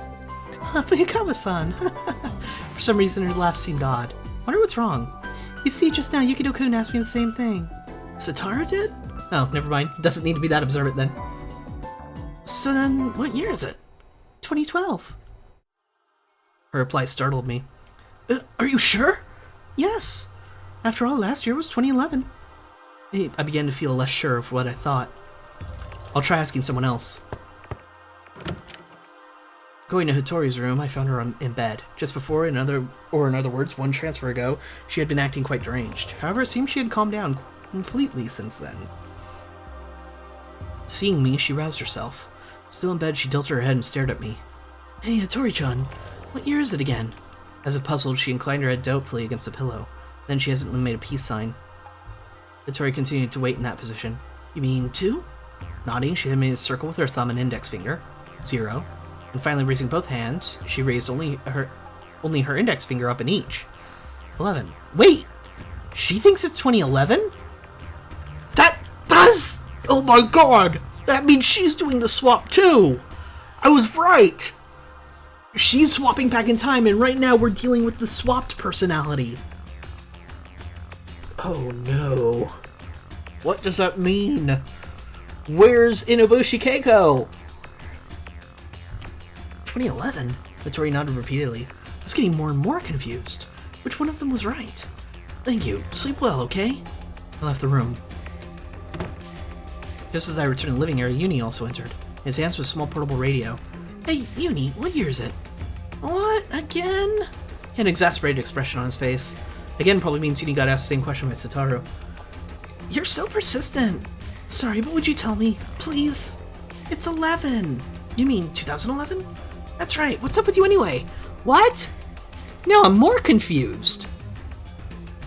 Fuyakawa-san. For some reason, her laugh seemed odd. Wonder what's wrong. You see, just now, Yukido-kun asked me the same thing. Satoru did? Oh, never mind. Doesn't need to be that observant then. So then, what year is it? 2012. Her reply startled me. Are you sure? Yes. After all, last year was 2011. I began to feel less sure of what I thought. I'll try asking someone else. Going to Hattori's room, I found her in bed. Just before, in other words, one transfer ago, she had been acting quite deranged. However, it seemed she had calmed down completely since then. Seeing me, she roused herself. Still in bed, she tilted her head and stared at me. Hey, Hattori-chan, what year is it again? As if puzzled, she inclined her head doubtfully against the pillow. Then she hesitantly made a peace sign. Hattori continued to wait in that position. You mean 2? Nodding, she then made a circle with her thumb and index finger. 0. And finally, raising both hands, she raised only her index finger up in each. 11. Wait! She thinks it's 2011? That does! Oh my god! That means she's doing the swap too! I was right! She's swapping back in time, and right now we're dealing with the swapped personality. Oh no. What does that mean? Where's Inabushi Keiko? 2011? Hattori nodded repeatedly. I was getting more and more confused. Which one of them was right? Thank you. Sleep well, okay? I left the room. Just as I returned to the living area, Uni also entered. In his hands was a small portable radio. Hey, Uni, what year is it? What? Again? He had an exasperated expression on his face. Again probably means Uni got asked the same question by Satoru. You're so persistent. Sorry, but would you tell me, please? It's 11. You mean 2011? That's right. What's up with you anyway? What? Now I'm more confused.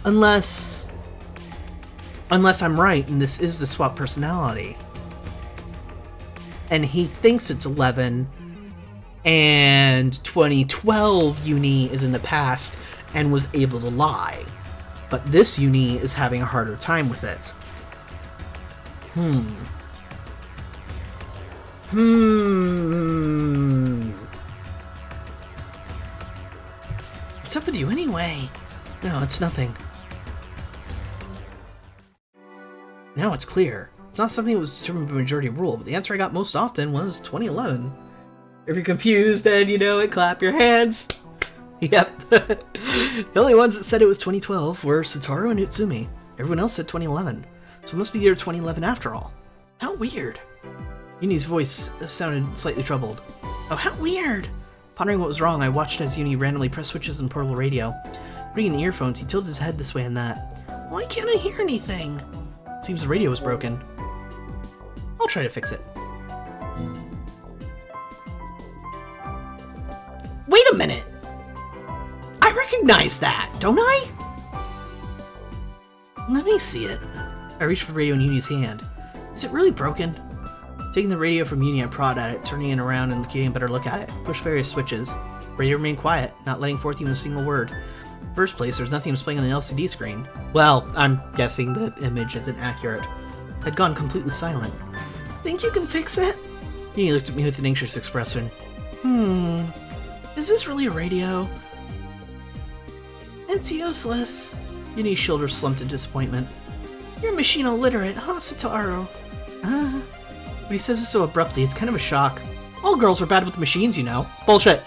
Unless I'm right and this is the swap personality. And he thinks it's 11 and 2012 Uni is in the past and was able to lie. But this Uni is having a harder time with it. What's up with you anyway? No, it's nothing. Now it's clear. It's not something that was determined by majority rule, but the answer I got most often was 2011. If you're confused and you know it, clap your hands. Yep. The only ones that said it was 2012 were Satoru and Utsumi. Everyone else said 2011. So it must be the year 2011 after all. How weird. Uni's voice sounded slightly troubled. Oh, how weird. Pondering what was wrong, I watched as Uni randomly pressed switches on portable radio. Putting in earphones, he tilted his head this way and that. Why can't I hear anything? Seems the radio was broken. I'll try to fix it. Wait a minute! I recognize that, don't I? Let me see it. I reached for the radio in Uni's hand. Is it really broken? Taking the radio from Uni, I prod at it, turning it around and getting a better look at it. Pushed various switches. Radio remained quiet, not letting forth even a single word. First place, there's nothing displaying on the LCD screen. Well, I'm guessing the image isn't accurate. I'd gone completely silent. Think you can fix it? Uni looked at me with an anxious expression. Is this really a radio? It's useless. Uni's shoulders slumped in disappointment. You're machine illiterate, huh, Satoru? When he says it so abruptly, it's kind of a shock. All girls are bad with machines, you know. Bullshit.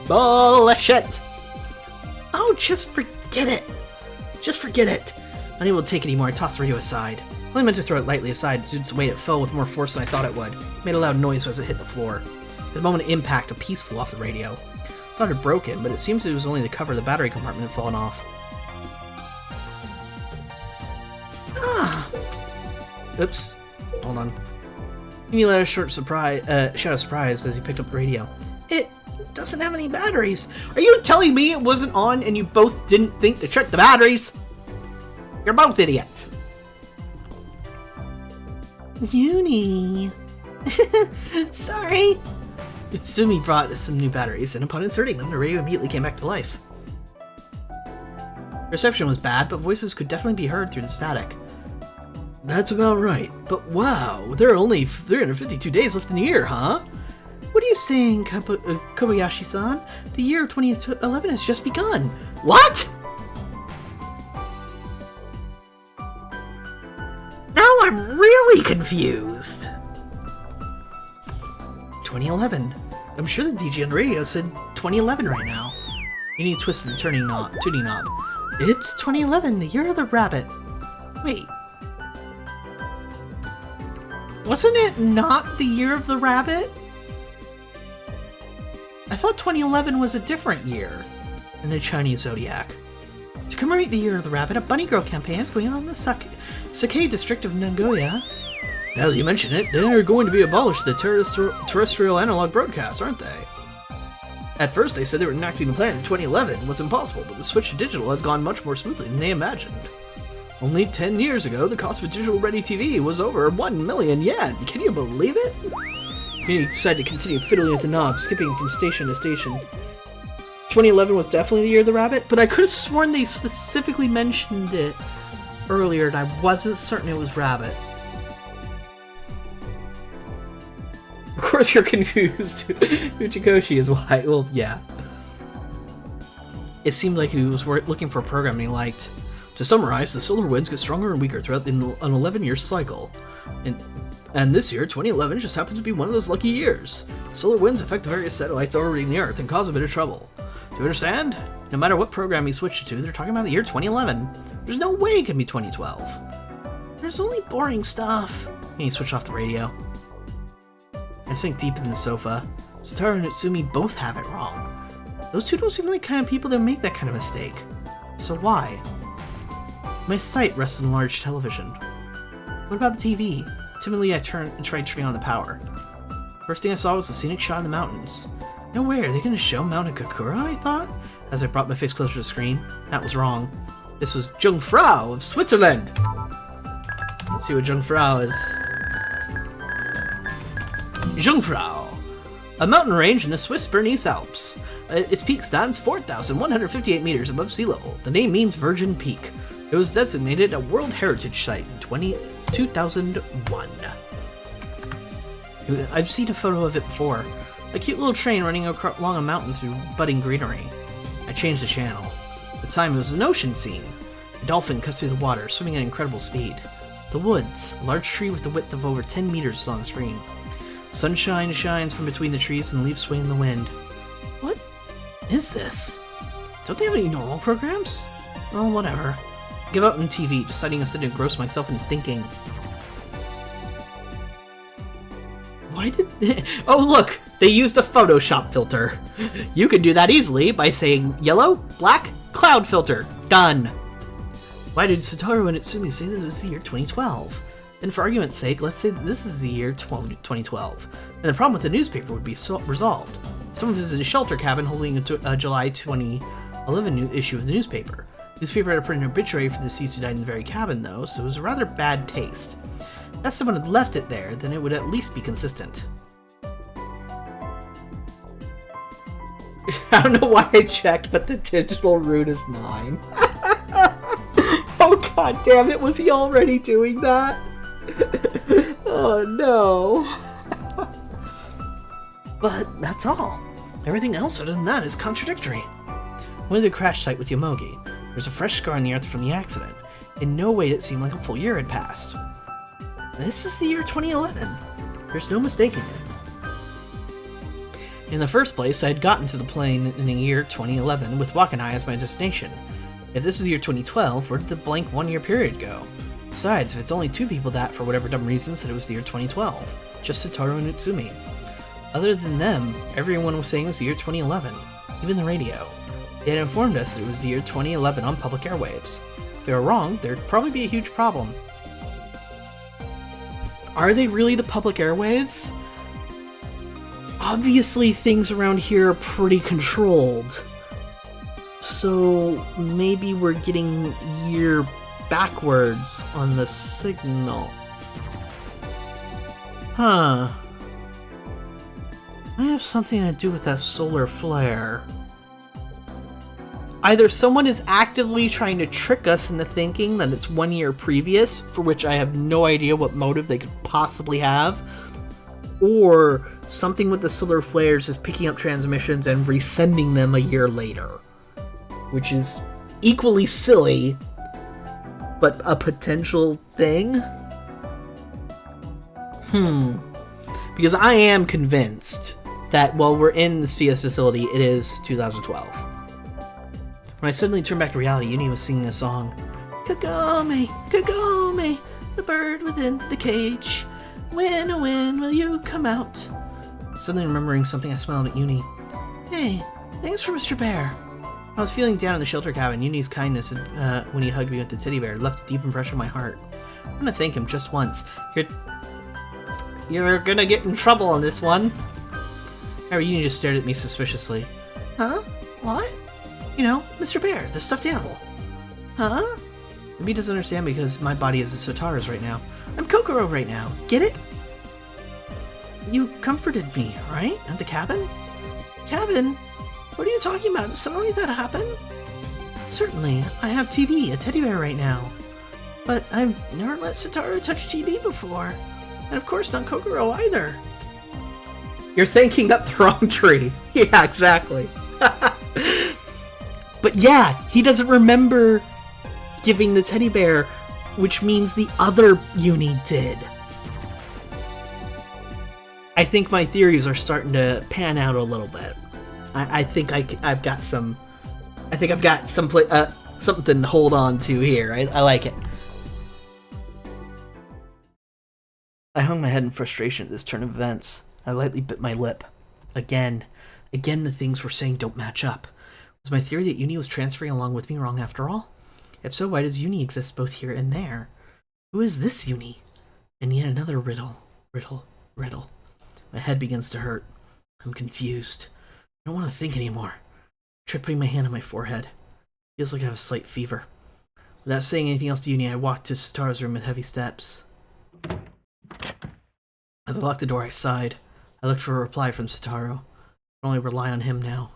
Bullshit! Oh, just forget it. Just forget it. Unable to take it anymore, I tossed the radio aside. I only meant to throw it lightly aside due to the way it fell with more force than I thought it would. It made a loud noise as it hit the floor. At the moment of impact, a piece flew off the radio. I thought it had broken, but it seems it was only the cover of the battery compartment had fallen off. Oops. Hold on. Uni let a shout of surprise as he picked up the radio. It doesn't have any batteries. Are you telling me it wasn't on and you both didn't think to check the batteries? You're both idiots. Uni. Sorry. Utsumi brought some new batteries, and upon inserting them, the radio immediately came back to life. Reception was bad, but voices could definitely be heard through the static. That's about right. But wow, there are only 352 days left in the year, huh? What are you saying, Kobayashi-san? The year of 2011 has just begun. What? confused. 2011. I'm sure the DJ on the radio said 2011 right now. You need to twist the tuning knob. It's 2011, the year of the rabbit. Wait. Wasn't it not the year of the rabbit? I thought 2011 was a different year in the Chinese zodiac. To commemorate the year of the rabbit, a bunny girl campaign is going on in the Sakai district of Nagoya. Now that you mention it, they're going to be abolished the terrestrial analog broadcast, aren't they? At first, they said they were enacting the plan in 2011 was impossible, but the switch to digital has gone much more smoothly than they imagined. Only 10 years ago, the cost of a digital-ready TV was over 1 million yen. Can you believe it? You decided to continue fiddling with the knob, skipping from station to station. 2011 was definitely the year of the rabbit, but I could have sworn they specifically mentioned it earlier, and I wasn't certain it was rabbit. Of course you're confused. Uchikoshi is why. Well, yeah. It seemed like he was looking for a program he liked. To summarize, the solar winds get stronger and weaker throughout an 11-year cycle. And this year, 2011, just happens to be one of those lucky years. Solar winds affect the various satellites orbiting the Earth and cause a bit of trouble. Do you understand? No matter what program you switch it to, they're talking about the year 2011. There's no way it can be 2012. There's only boring stuff. And you switch off the radio. I sink deep in the sofa. Satoru and Utsumi both have it wrong. Those two don't seem like the kind of people that make that kind of mistake. So why? My sight rests on a large television. What about the TV? Timidly, I tried turning on the power. First thing I saw was a scenic shot in the mountains. No way, are they going to show Mount Kakura, I thought, as I brought my face closer to the screen. That was wrong. This was Jungfrau of Switzerland! Let's see what Jungfrau is. Jungfrau, a mountain range in the Swiss Bernese Alps. Its peak stands 4,158 meters above sea level. The name means Virgin Peak. It was designated a World Heritage Site in 2001. I've seen a photo of it before. A cute little train running along a mountain through budding greenery. I changed the channel. At the time, it was an ocean scene. A dolphin cuts through the water, swimming at incredible speed. The woods, a large tree with a width of over 10 meters is on the screen. Sunshine shines from between the trees and leaves sway in the wind. What is this? Don't they have any normal programs? Oh, whatever. I give up on TV, deciding instead to engross myself in thinking. Why did they... Oh, look! They used a Photoshop filter. You can do that easily by saying yellow, black, cloud filter. Done. Why did Satoru and Utsumi say this was the year 2012? Then for argument's sake, let's say that this is the year 2012. And the problem with the newspaper would be resolved. Someone visited a shelter cabin holding a July 2011 issue of the newspaper. The newspaper had to print an obituary for the deceased who died in the very cabin, though, so it was a rather bad taste. If someone had left it there, then it would at least be consistent. I don't know why I checked, but the digital route is 9. Oh god damn it, was he already doing that? Oh no. But that's all. Everything else other than that is contradictory. Went to the crash site with Yomogi. There's a fresh scar on the earth from the accident. In no way did it seem like a full year had passed. This is the year 2011. There's no mistaking it. In the first place, I had gotten to the plane in the year 2011 with Wakanai as my destination. If this was the year 2012, where did the blank 1 year period go? Besides, if it's only two people that, for whatever dumb reason, said it was the year 2012, just Satoru and Utsumi. Other than them, everyone was saying it was the year 2011, even the radio. They had informed us that it was the year 2011 on public airwaves. If they were wrong, there'd probably be a huge problem. Are they really the public airwaves? Obviously, things around here are pretty controlled. So maybe we're getting year backwards on the signal. Huh. I have something to do with that solar flare. Either someone is actively trying to trick us into thinking that it's 1 year previous, for which I have no idea what motive they could possibly have, or something with the solar flares is picking up transmissions and resending them a year later. Which is equally silly, but a potential thing. Because I am convinced that while we're in this VS facility, it is 2012. When I suddenly turned back to reality, Uni was singing a song. Kagome, Kagome, the bird within the cage. When, oh when will you come out? Suddenly remembering something, I smiled at Uni. Hey, thanks for Mr. Bear. I was feeling down in the shelter cabin. Uni's kindness when he hugged me with the teddy bear left a deep impression in my heart. I'm gonna thank him just once. You're gonna get in trouble on this one. However, Uni just stared at me suspiciously. Huh? What? You know, Mr. Bear, the stuffed animal. Huh? Maybe he doesn't understand because my body is a Sotara's right now. I'm Kokoro right now. Get it? You comforted me, right? At the cabin? Cabin? What are you talking about? Did something like that happen? Certainly. I have TV, a teddy bear right now. But I've never let Sotaro touch TV before. And of course not Kokoro either. You're thinking up the wrong tree. Yeah, exactly. But yeah, he doesn't remember giving the teddy bear, which means the other Uni did. I think my theories are starting to pan out a little bit. I think I've got some. I think I've got something to hold on to here. I like it. I hung my head in frustration at this turn of events. I lightly bit my lip. Again, the things we're saying don't match up. Was my theory that Uni was transferring along with me wrong after all? If so, why does Uni exist both here and there? Who is this Uni? And yet another riddle. My head begins to hurt. I'm confused. I don't want to think anymore. I try putting my hand on my forehead. Feels like I have a slight fever. Without saying anything else to Uni, I walked to Sotara's room with heavy steps. As I locked the door, I sighed. I looked for a reply from Sotaro. I can only rely on him now.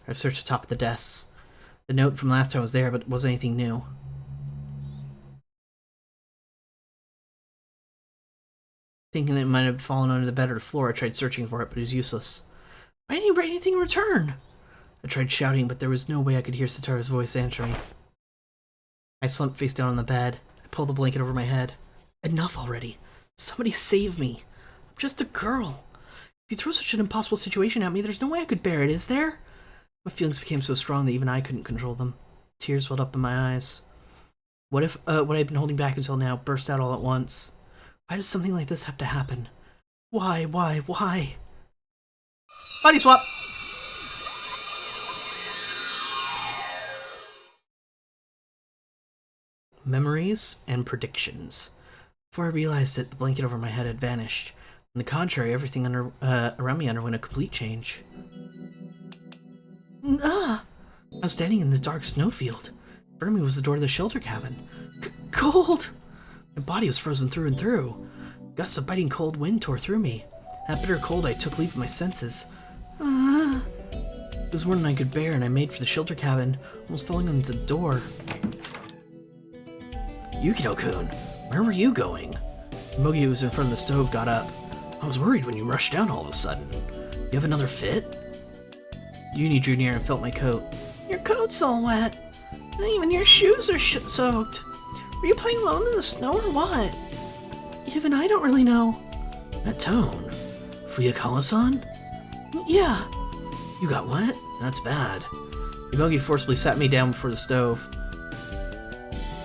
I've searched the top of the desks. The note from last time was there, but it wasn't anything new. Thinking it might have fallen under the bed or the floor, I tried searching for it, but it was useless. Why didn't you write anything in return? I tried shouting, but there was no way I could hear Sataro's voice answering. I slumped face down on the bed. I pulled the blanket over my head. Enough already. Somebody save me. I'm just a girl. If you throw such an impossible situation at me, there's no way I could bear it, is there? My feelings became so strong that even I couldn't control them. Tears welled up in my eyes. What if what I'd been holding back until now burst out all at once? Why does something like this have to happen? Why? Body swap! Memories and predictions. Before I realized it, the blanket over my head had vanished. On the contrary, everything around me underwent a complete change. I was standing in the dark snowfield. In front of me was the door to the shelter cabin. Cold! My body was frozen through and through. Gusts of biting cold wind tore through me. That bitter cold, I took leave of my senses. It was more than I could bear, and I made for the shelter cabin, almost falling into the door. Yukino-kun, where were you going? Mogi, who was in front of the stove, got up. I was worried when you rushed down all of a sudden. You have another fit? Uni drew near and felt my coat. Your coat's all wet. Even your shoes are soaked. Were you playing alone in the snow or what? Even I don't really know. That tone. Fuyakawa-san? Yeah. You got wet? That's bad. Emogi forcibly sat me down before the stove.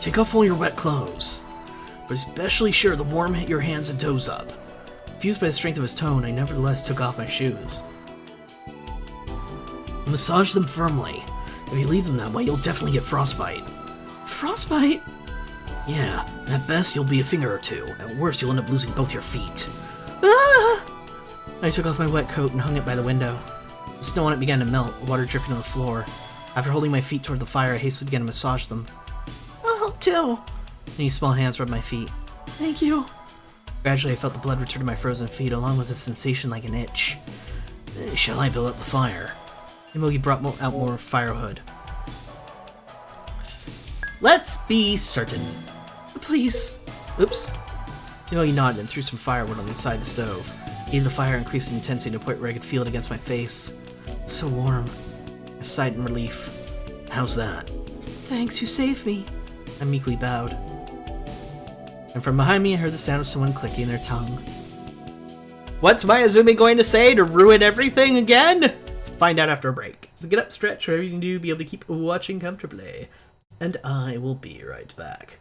Take off all your wet clothes, but especially sure to warm your hands and toes up. Confused by the strength of his tone, I nevertheless took off my shoes. Massage them firmly. If you leave them that way, you'll definitely get frostbite. Frostbite? Yeah, at best you'll be a finger or two. At worst, you'll end up losing both your feet. Ah! I took off my wet coat and hung it by the window. The snow on it began to melt, water dripping on the floor. After holding my feet toward the fire, I hastily began to massage them. I'll help too. Any small hands rubbed my feet. Thank you. Gradually, I felt the blood return to my frozen feet, along with a sensation like an itch. Shall I build up the fire? Emogi brought out more firewood. Let's be certain. Please. Oops. Emogi nodded and threw some firewood on the side of the stove. Heated the fire, increased in intensity to a point where I could feel it against my face. It's so warm. I sighed in relief. How's that? Thanks, you saved me. I meekly bowed. And from behind me, I heard the sound of someone clicking their tongue. What's my Azumi going to say to ruin everything again? Find out after a break. So get up, stretch, whatever you can do, be able to keep watching comfortably. And I will be right back.